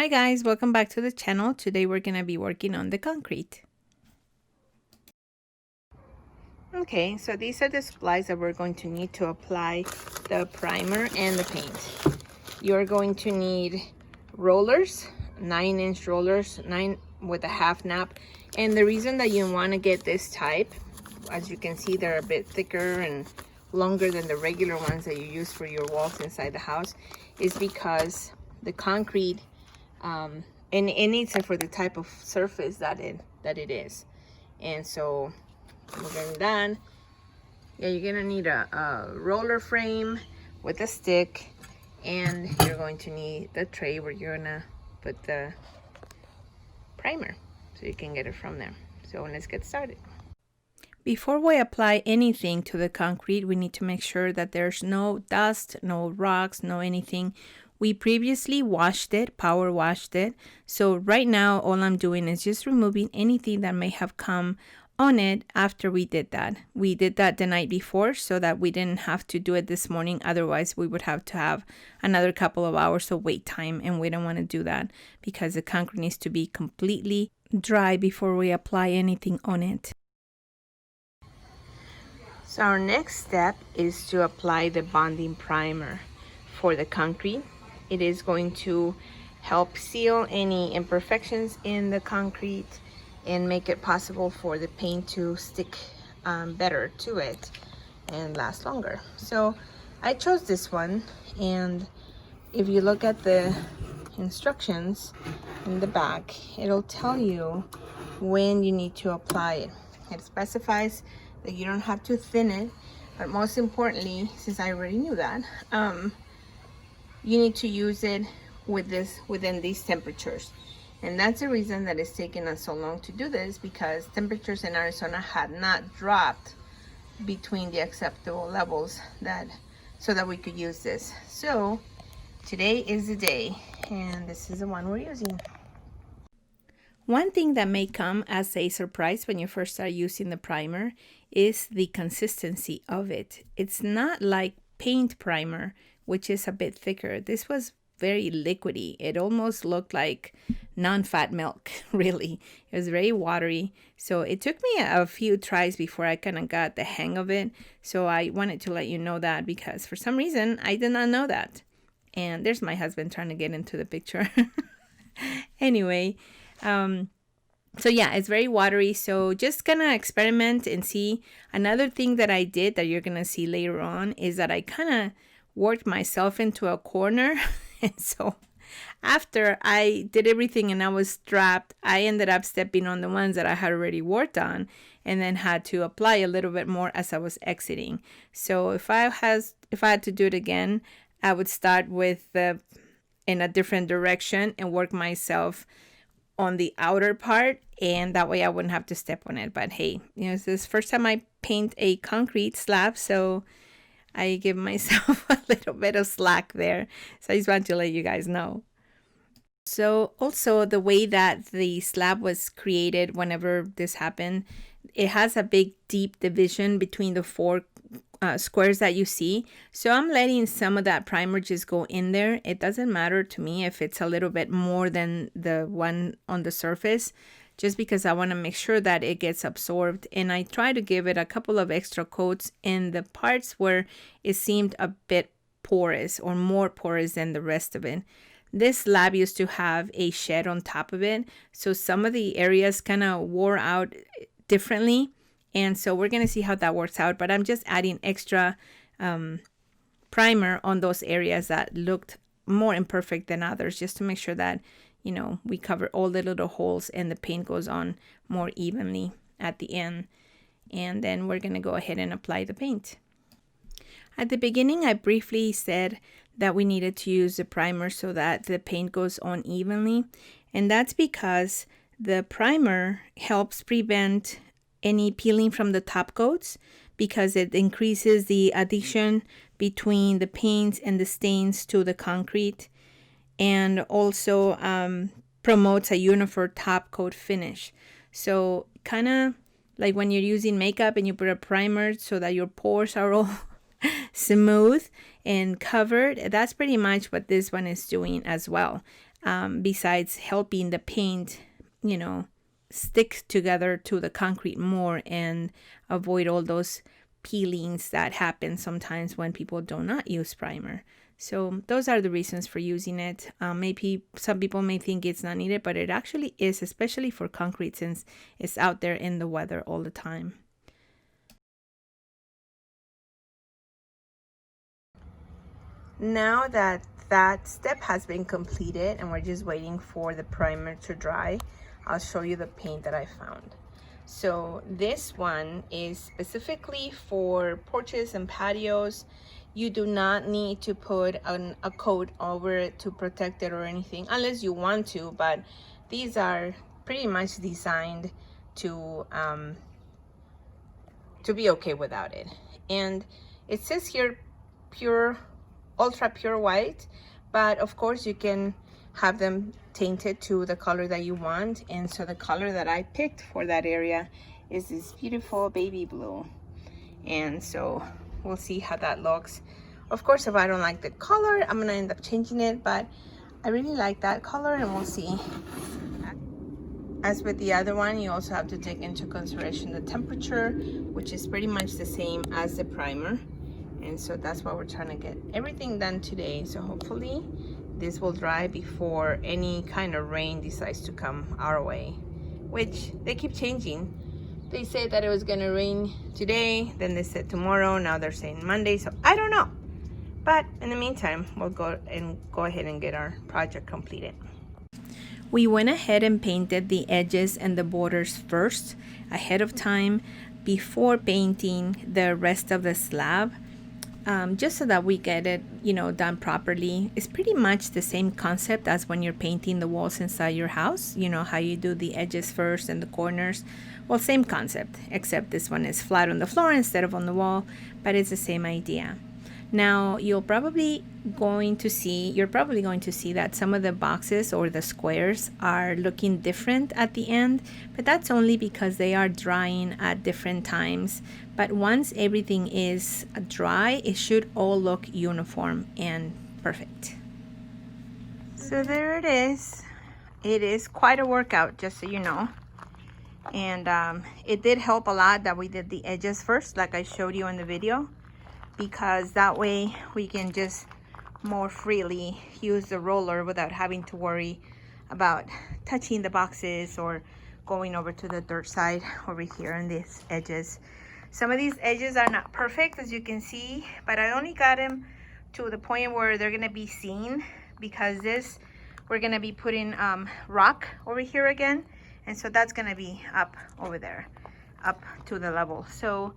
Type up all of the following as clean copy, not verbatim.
Hi guys, welcome back to the channel. Today we're going to be working on the concrete. Okay, so these are the supplies that we're going to need to apply the primer and the paint. You're going to need rollers, 9-inch rollers, 9 with a half nap. And the reason that you want to get this type, as you can see, they're a bit thicker and longer than the regular ones that you use for your walls inside the house, is because the concrete and it's for the type of surface that it is. And so we're gonna done. Yeah, you're gonna need a roller frame with a stick, and you're going to need the tray where you're gonna put the primer so you can get it from there. So let's get started. Before we apply anything to the concrete, we need to make sure that there's no dust, no rocks, no anything. We previously washed it, power washed it. So right now, all I'm doing is just removing anything that may have come on it after we did that. We did that the night before so that we didn't have to do it this morning. Otherwise, we would have to have another couple of hours of wait time, and we don't want to do that because the concrete needs to be completely dry before we apply anything on it. So our next step is to apply the bonding primer for the concrete. It is going to help seal any imperfections in the concrete and make it possible for the paint to stick better to it and last longer. So I chose this one, and if you look at the instructions in the back, it'll tell you when you need to apply it. It specifies that you don't have to thin it, but most importantly, since I already knew that, you need to use it within these temperatures. And that's the reason that it's taken us so long to do this, because temperatures in Arizona had not dropped between the acceptable levels so that we could use this. So today is the day, and this is the one we're using. One thing that may come as a surprise when you first start using the primer is the consistency of it. It's not like paint primer, which is a bit thicker. This was very liquidy. It almost looked like non-fat milk, really. It was very watery. So it took me a few tries before I kind of got the hang of it. So I wanted to let you know that, because for some reason I did not know that. And there's my husband trying to get into the picture. Anyway, so yeah, it's very watery. So just gonna experiment and see. Another thing that I did that you're gonna see later on is that I kind of worked myself into a corner. And so after I did everything and I was strapped, I ended up stepping on the ones that I had already worked on, and then had to apply a little bit more as I was exiting. So if I had to do it again, I would start with in a different direction and work myself on the outer part, and that way I wouldn't have to step on it. But hey, it's this first time I paint a concrete slab, so I give myself a little bit of slack there. So I just want to let you guys know. So also the way that the slab was created whenever this happened, it has a big deep division between the four squares that you see. So I'm letting some of that primer just go in there. It doesn't matter to me if it's a little bit more than the one on the surface, just because I want to make sure that it gets absorbed. And I try to give it a couple of extra coats in the parts where it seemed a bit porous or more porous than the rest of it. This slab used to have a shed on top of it, so some of the areas kind of wore out differently. And so we're going to see how that works out. But I'm just adding extra primer on those areas that looked more imperfect than others, just to make sure that, we cover all the little holes and the paint goes on more evenly at the end. And then we're going to go ahead and apply the paint. At the beginning, I briefly said that we needed to use the primer so that the paint goes on evenly. And that's because the primer helps prevent any peeling from the top coats, because it increases the adhesion between the paints and the stains to the concrete, and also promotes a uniform top coat finish. So kind of like when you're using makeup and you put a primer so that your pores are all smooth and covered, that's pretty much what this one is doing as well. besides helping the paint, you know, stick together to the concrete more and avoid all those peelings that happen sometimes when people do not use primer. So those are the reasons for using it. Maybe some people may think it's not needed, but it actually is, especially for concrete since it's out there in the weather all the time. Now that that step has been completed and we're just waiting for the primer to dry, I'll show you the paint that I found. So this one is specifically for porches and patios. You do not need to put a coat over it to protect it or anything, unless you want to, but these are pretty much designed to be okay without it. And it says here pure, ultra pure white, but of course you can have them tainted to the color that you want. And so the color that I picked for that area is this beautiful baby blue. And so we'll see how that looks. Of course, if I don't like the color, I'm gonna end up changing it, but I really like that color and we'll see. As with the other one, you also have to take into consideration the temperature, which is pretty much the same as the primer. And so that's why we're trying to get everything done today. So hopefully this will dry before any kind of rain decides to come our way, which they keep changing. They said that it was gonna rain today, then they said tomorrow, now they're saying Monday, so I don't know. But in the meantime, we'll go ahead and get our project completed. We went ahead and painted the edges and the borders first, ahead of time, before painting the rest of the slab. Just so that we get it, you know, done properly. It's pretty much the same concept as when you're painting the walls inside your house. You know how you do the edges first and the corners. Well, same concept, except this one is flat on the floor instead of on the wall, but it's the same idea. Now you're probably going to see that some of the boxes or the squares are looking different at the end, but that's only because they are drying at different times. But once everything is dry, it should all look uniform and perfect. So there it is. It is quite a workout, just so you know. And it did help a lot that we did the edges first, like I showed you in the video, because that way we can just more freely use the roller without having to worry about touching the boxes or going over to the dirt side over here on these edges. Some of these edges are not perfect, as you can see, but I only got them to the point where they're gonna be seen, because this, we're gonna be putting rock over here again, and so that's gonna be up over there, up to the level. So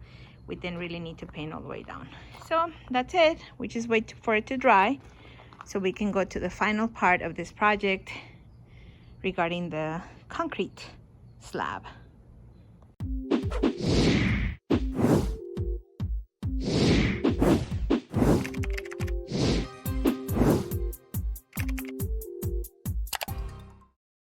we didn't really need to paint all the way down. So that's it. We just wait for it to dry so we can go to the final part of this project regarding the concrete slab.